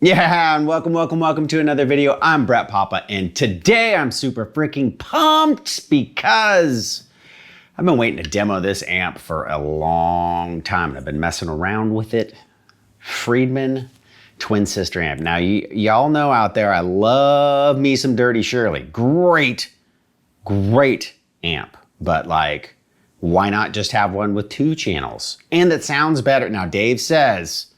Yeah, and welcome to another video. I'm Brett Papa, and today I'm super freaking pumped because I've been waiting to demo this amp for a long time, and I've been messing around with it. Friedman twin sister amp. Now, y'all know out there, I love me some Dirty Shirley. Great amp, but like, why not just have one with 2 channels? And that sounds better. Now, Dave says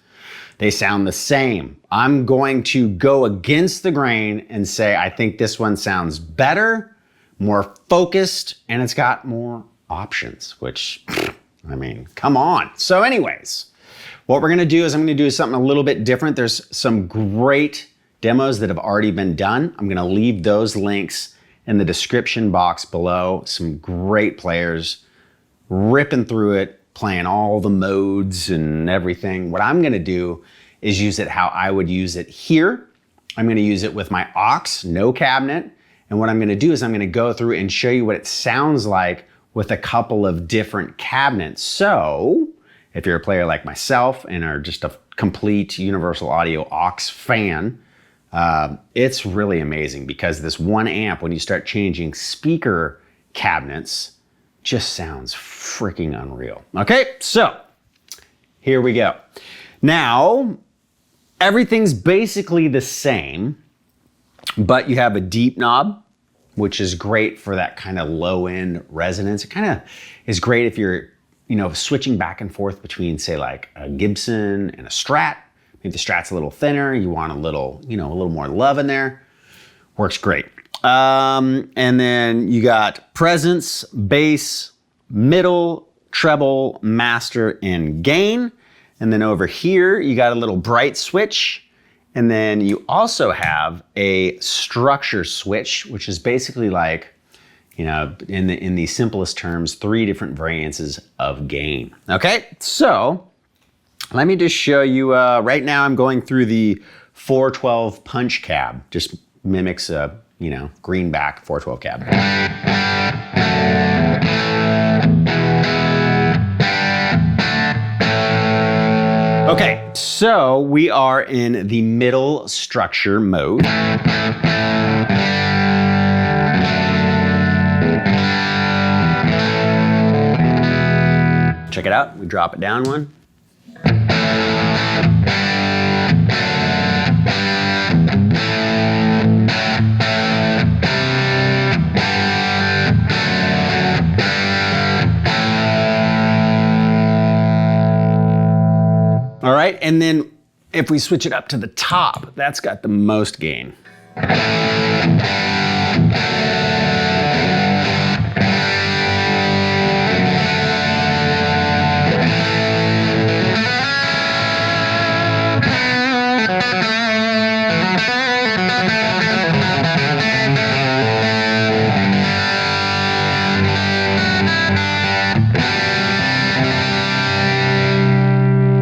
they sound the same. I'm going to go against the grain and say I think this one sounds better, more focused, and it's got more options, which, I mean, come on. So anyways, what we're gonna do is I'm gonna do something a little bit different. There's some great demos that have already been done. I'm gonna leave those links in the description box below. Some great players ripping through it, playing all the modes and everything. What I'm gonna do is use it how I would use it here. I'm gonna use it with my aux, no cabinet. And what I'm gonna do is I'm gonna go through and show you what it sounds like with a couple of different cabinets. So if you're a player like myself and are just a complete Universal Audio aux fan, it's really amazing because this one amp, when you start changing speaker cabinets, just sounds freaking unreal. Okay, so here we go. Now, everything's basically the same, but you have a deep knob, which is great for that kind of low-end resonance. It kind of is great if you're, switching back and forth between, say, like a Gibson and a Strat. Maybe the Strat's a little thinner, you want a little more love in there. Works great. And then you got presence, bass, middle, treble, master, and gain. And then over here, you got a little bright switch. And then you also have a structure switch, which is basically like, in the simplest terms, 3 different variances of gain. Okay, so let me just show you, right now I'm going through the 412 punch cab, just mimics a, greenback 412 cab. Okay, so we are in the middle structure mode. Check it out, we drop it down one. All right, and then if we switch it up to the top, that's got the most gain.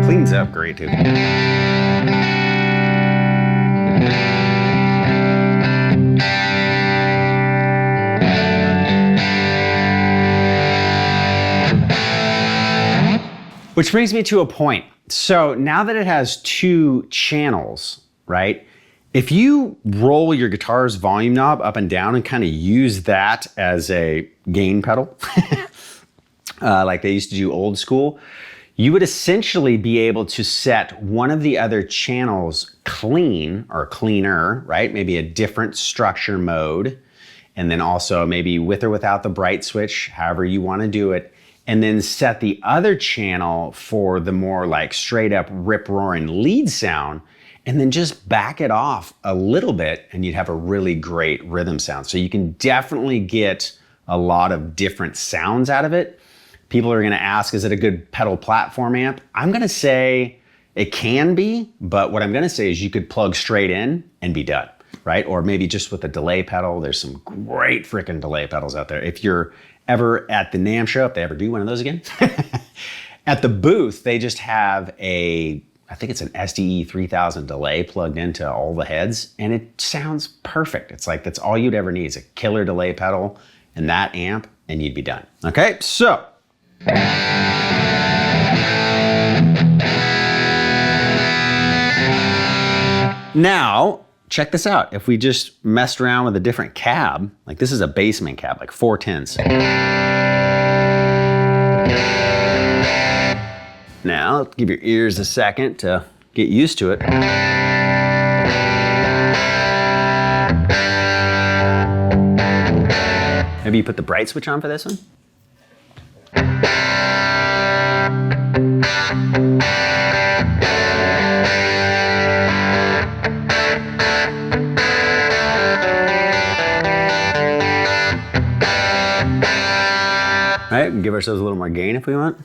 Cleans up great too. Which brings me to a point. So now that it has 2 channels, right? If you roll your guitar's volume knob up and down and kind of use that as a gain pedal, like they used to do old school, you would essentially be able to set one of the other channels clean or cleaner, right? Maybe a different structure mode, and then also maybe with or without the bright switch, however you want to do it, and then set the other channel for the more like straight up rip-roaring lead sound, and then just back it off a little bit and you'd have a really great rhythm sound. So you can definitely get a lot of different sounds out of it. People are gonna ask, is it a good pedal platform amp? I'm gonna say it can be, but what I'm gonna say is you could plug straight in and be done, right? Or maybe just with a delay pedal. There's some great freaking delay pedals out there. If you're ever at the NAMM show, if they ever do one of those again, at the booth, they just have I think it's an SDE 3000 delay plugged into all the heads, and it sounds perfect. It's like, that's all you'd ever need is a killer delay pedal and that amp, and you'd be done. Okay, so. Now, check this out. If we just messed around with a different cab, like this is a basement cab, like 410s. Now, give your ears a second to get used to it. Maybe you put the bright switch on for this one? All right, we can give ourselves a little more gain if we want.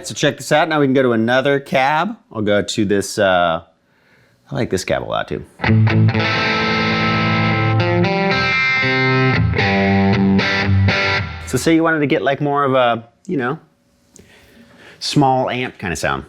So check this out. Now we can go to another cab. I'll go to this, I like this cab a lot too. So say you wanted to get like more of a, you know, small amp kind of sound.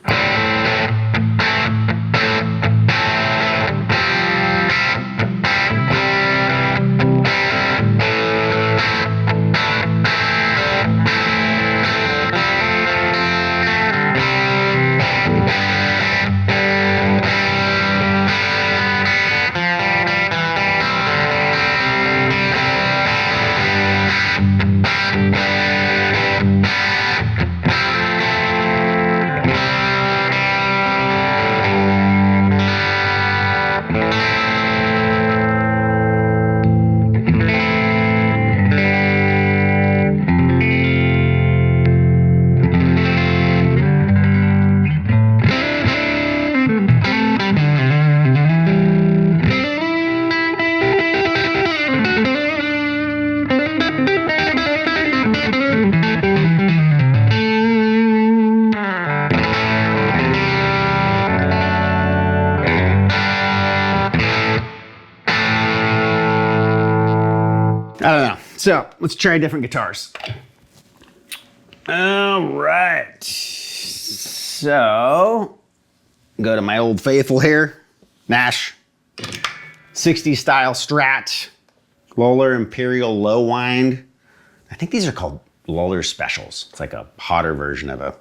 I don't know. So let's try different guitars. All right. So go to my old faithful here, Nash, 60s style Strat, Lowler Imperial Low Wind. I think these are called Lowler Specials. It's like a hotter version of a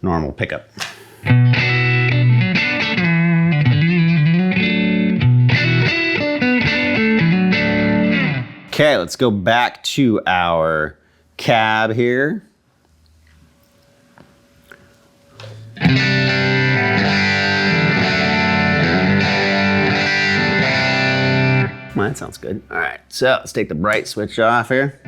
normal pickup. Okay, let's go back to our cab here. Well, that sounds good. All right, so let's take the bright switch off here.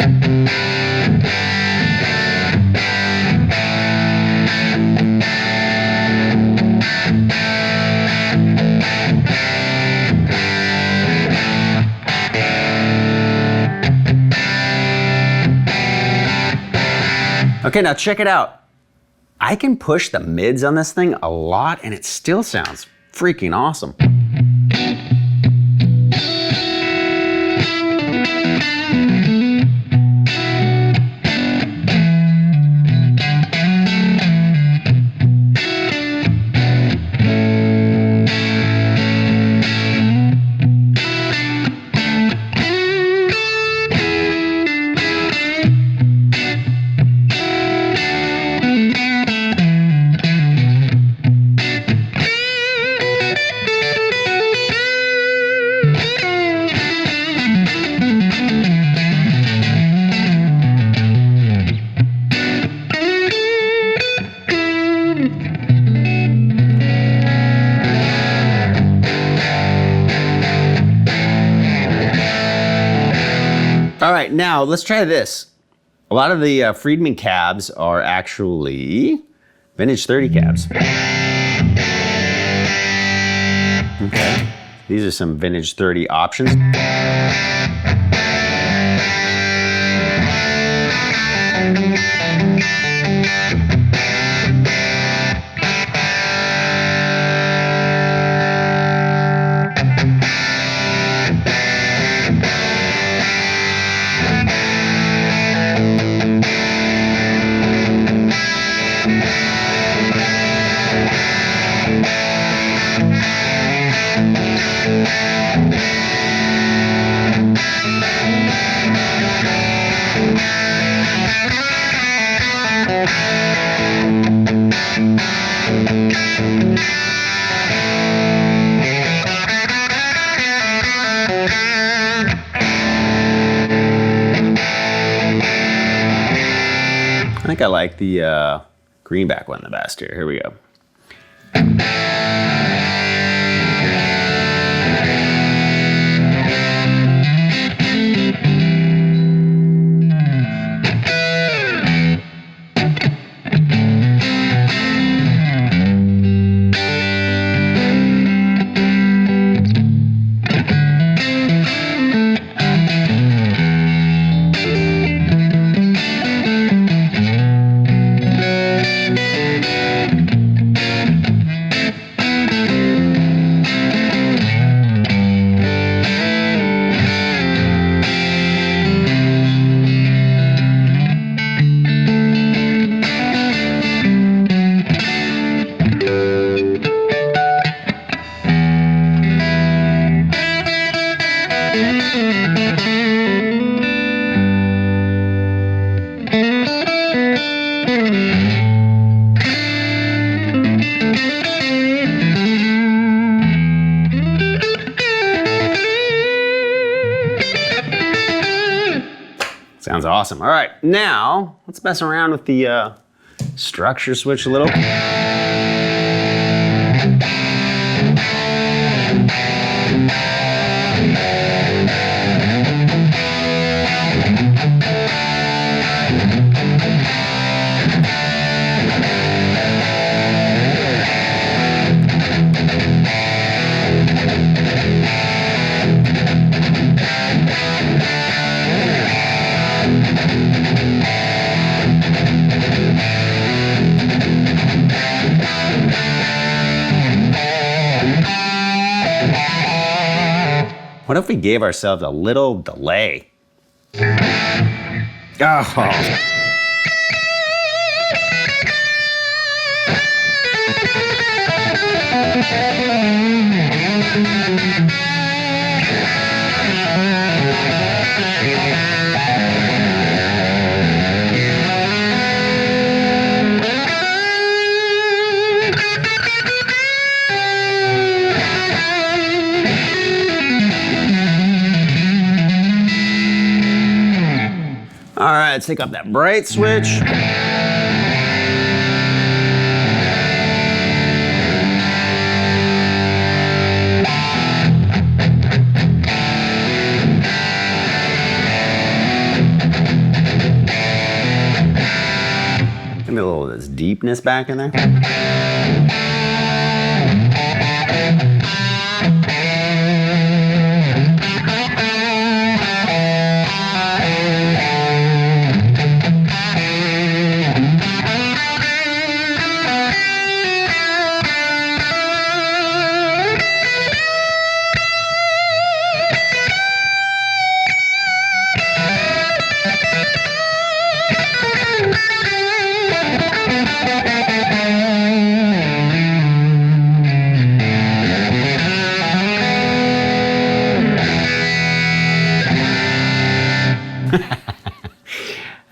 Okay, now check it out. I can push the mids on this thing a lot and it still sounds freaking awesome. right, now let's try this. A lot of the Friedman cabs are actually vintage 30 cabs. Okay. These are some vintage 30 options. I think I like the greenback one the best here. Here we go. Sounds awesome. All right, now let's mess around with the structure switch a little. What if we gave ourselves a little delay? Oh. All right, let's take up that bright switch. Give me a little of this deepness back in there.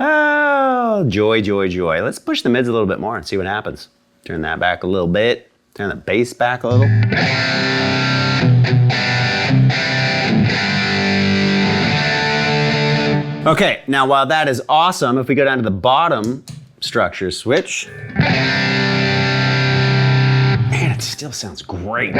Oh, joy, joy, joy. Let's push the mids a little bit more and see what happens. Turn that back a little bit. Turn the bass back a little. Okay, now while that is awesome, if we go down to the bottom structure switch, man, it still sounds great.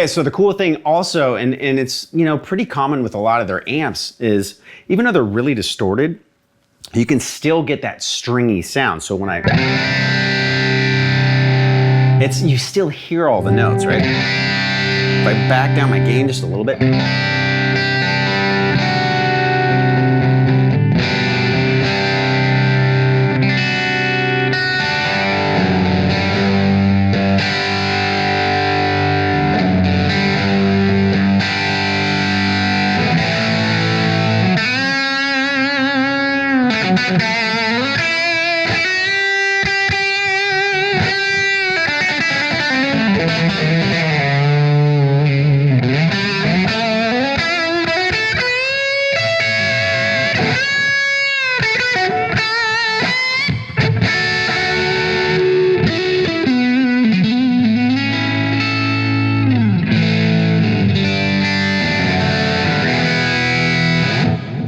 Okay, so the cool thing also, and it's, you know, pretty common with a lot of their amps, is even though they're really distorted, you can still get that stringy sound. So when you still hear all the notes, right? If I back down my gain just a little bit.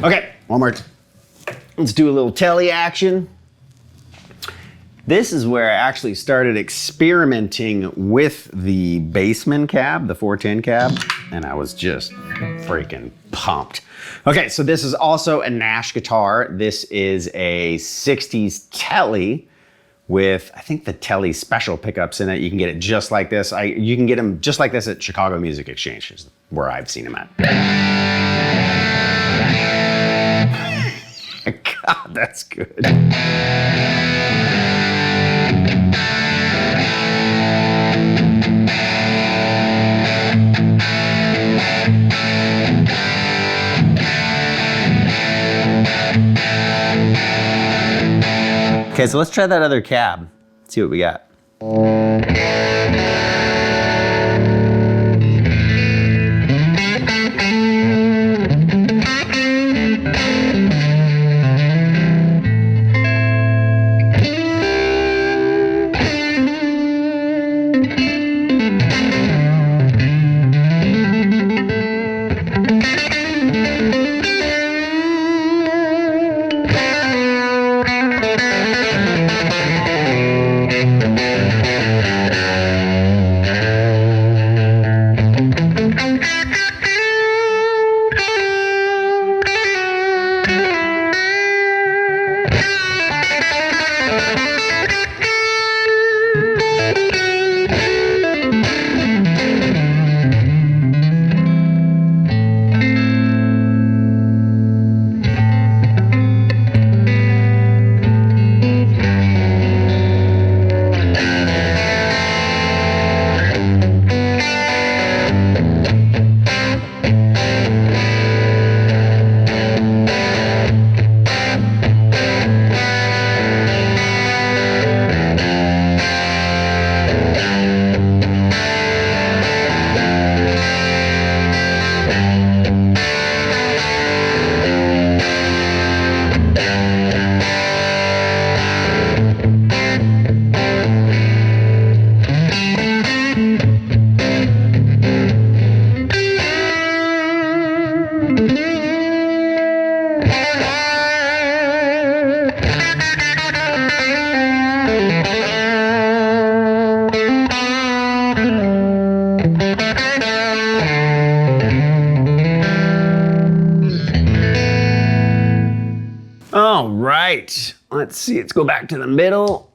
Okay, one more. Let's do a little telly action. This is where I actually started experimenting with the Bassman cab, the 410 cab, and I was just freaking pumped. Okay, so this is also a Nash guitar. This is a 60s telly with, I think, the telly special pickups in it. You can get it just like this. You can get them just like this at Chicago Music Exchange, is where I've seen them at. God, that's good. Okay, so let's try that other cab. See what we got. All right, let's see, let's go back to the middle.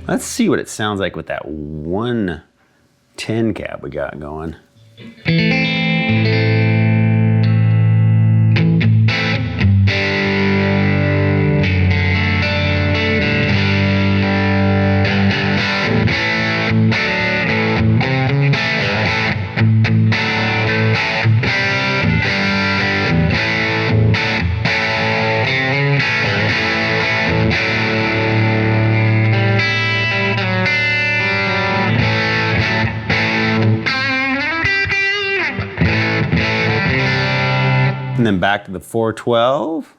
Let's see what it sounds like with that 110 cab we got going. then back to the 412.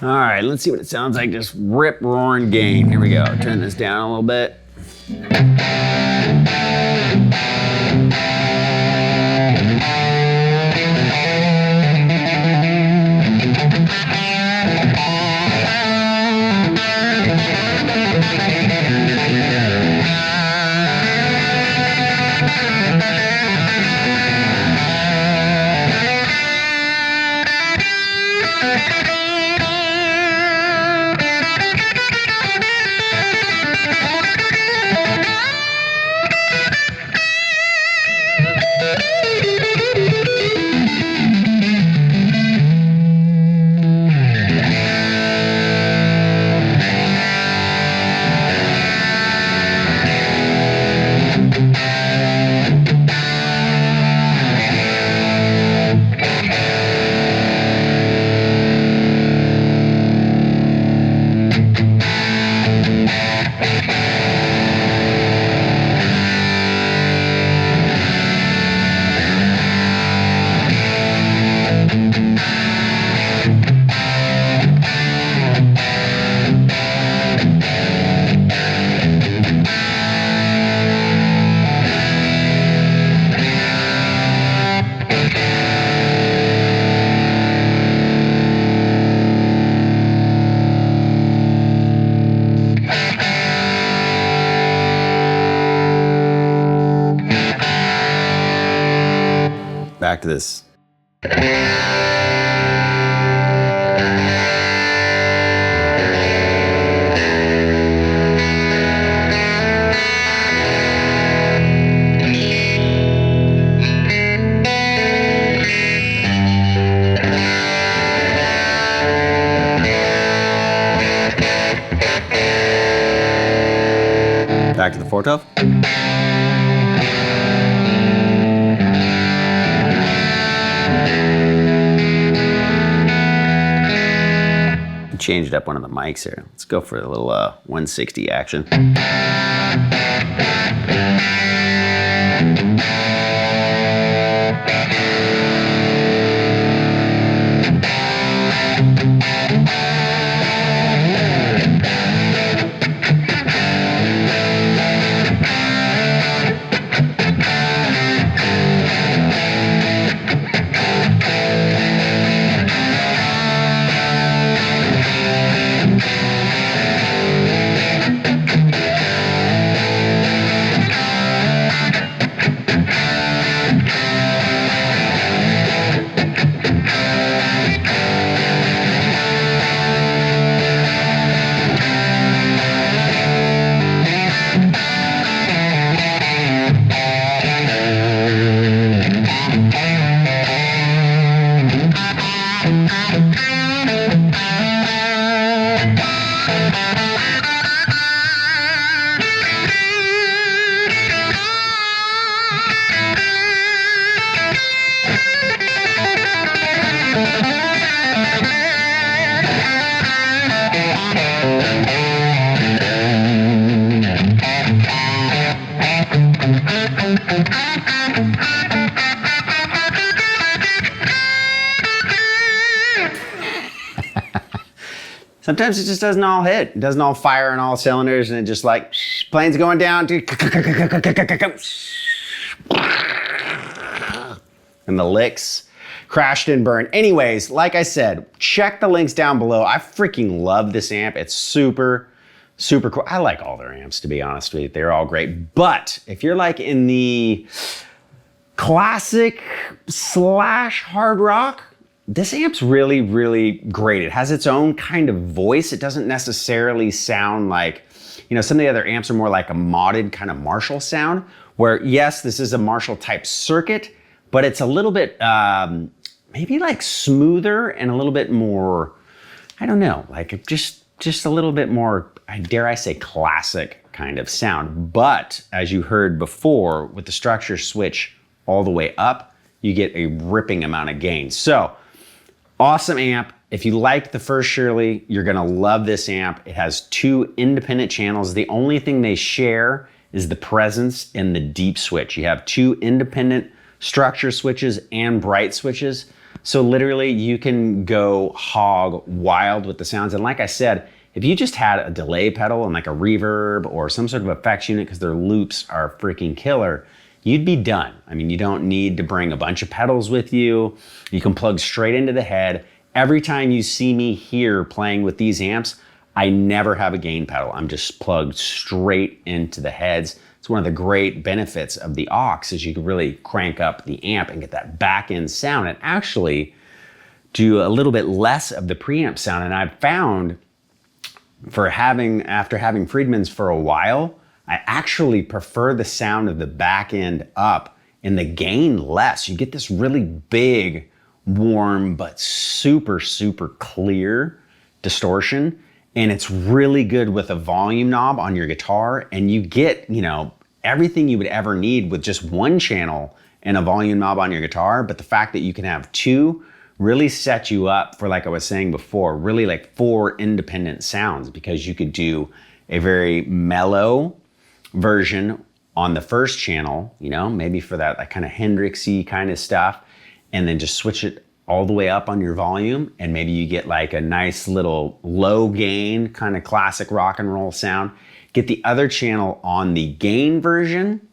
All right, let's see what it sounds like, just rip roaring gain. Here we go, turn this down a little bit. Back to this. Back to the 412. Changed up one of the mics here. Let's go for a little 160 action. Sometimes it just doesn't all hit. It doesn't all fire on all cylinders, and it just like, plane's going down, and the licks crashed and burned. Anyways, like I said, check the links down below. I freaking love this amp. It's super, super cool. I like all their amps, to be honest with you. They're all great. But if you're like in the classic / hard rock, this amp's really, really great. It has its own kind of voice. It doesn't necessarily sound like, you know, some of the other amps are more like a modded kind of Marshall sound, where yes, this is a Marshall type circuit, but it's a little bit, maybe like smoother and a little bit more, I don't know, like just a little bit more, dare I say, classic kind of sound. But as you heard before, with the structure switch all the way up, you get a ripping amount of gain. So Awesome amp. If you liked the first Shirley, you're gonna love this amp. It has 2 independent channels. The only thing they share is the presence in the deep switch. You have 2 independent structure switches and bright switches. So literally you can go hog wild with the sounds. And like I said, if you just had a delay pedal and like a reverb or some sort of effects unit, because their loops are freaking killer, you'd be done. I mean, you don't need to bring a bunch of pedals with you. You can plug straight into the head. Every time you see me here playing with these amps, I never have a gain pedal. I'm just plugged straight into the heads. It's one of the great benefits of the aux is you can really crank up the amp and get that back end sound and actually do a little bit less of the preamp sound. And I've found after having Friedmans for a while, I actually prefer the sound of the back end up and the gain less. You get this really big, warm, but super, super clear distortion. And it's really good with a volume knob on your guitar. And you get, everything you would ever need with just one channel and a volume knob on your guitar. But the fact that you can have 2 really set you up for, like I was saying before, really like 4 independent sounds, because you could do a very mellow version on the first channel, maybe for that kind of Hendrixy kind of stuff, and then just switch it all the way up on your volume, and maybe you get like a nice little low gain kind of classic rock and roll sound. Get the other channel on the gain version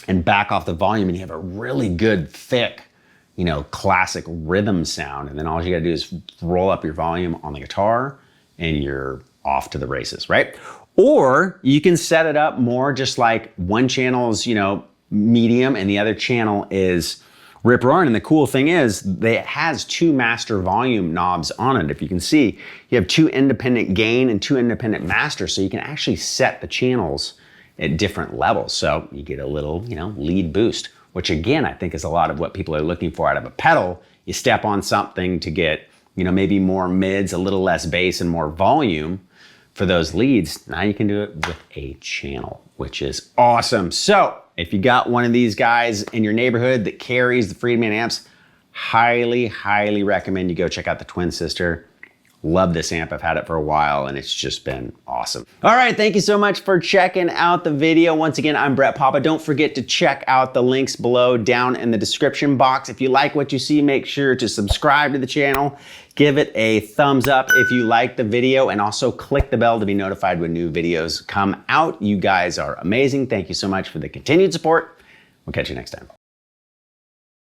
and back off the volume, and you have a really good thick, classic rhythm sound. And then all you gotta do is roll up your volume on the guitar and you're off to the races, right? Or you can set it up more just like one channel is, medium and the other channel is rip roaring. And the cool thing is it has 2 master volume knobs on it. If you can see, you have 2 independent gain and 2 independent master. So you can actually set the channels at different levels. So you get a little, lead boost, which again, I think is a lot of what people are looking for out of a pedal. You step on something to get, maybe more mids, a little less bass and more volume for those leads. Now you can do it with a channel, which is awesome. So if you got one of these guys in your neighborhood that carries the Friedman amps, highly, highly recommend you go check out the Twin Sister. Love this amp. I've had it for a while and it's just been awesome. All right, thank you so much for checking out the video. Once again, I'm Brett Papa. Don't forget to check out the links below down in the description box. If you like what you see, make sure to subscribe to the channel. Give it a thumbs up if you like the video, and also click the bell to be notified when new videos come out. You guys are amazing. Thank you so much for the continued support. We'll catch you next time.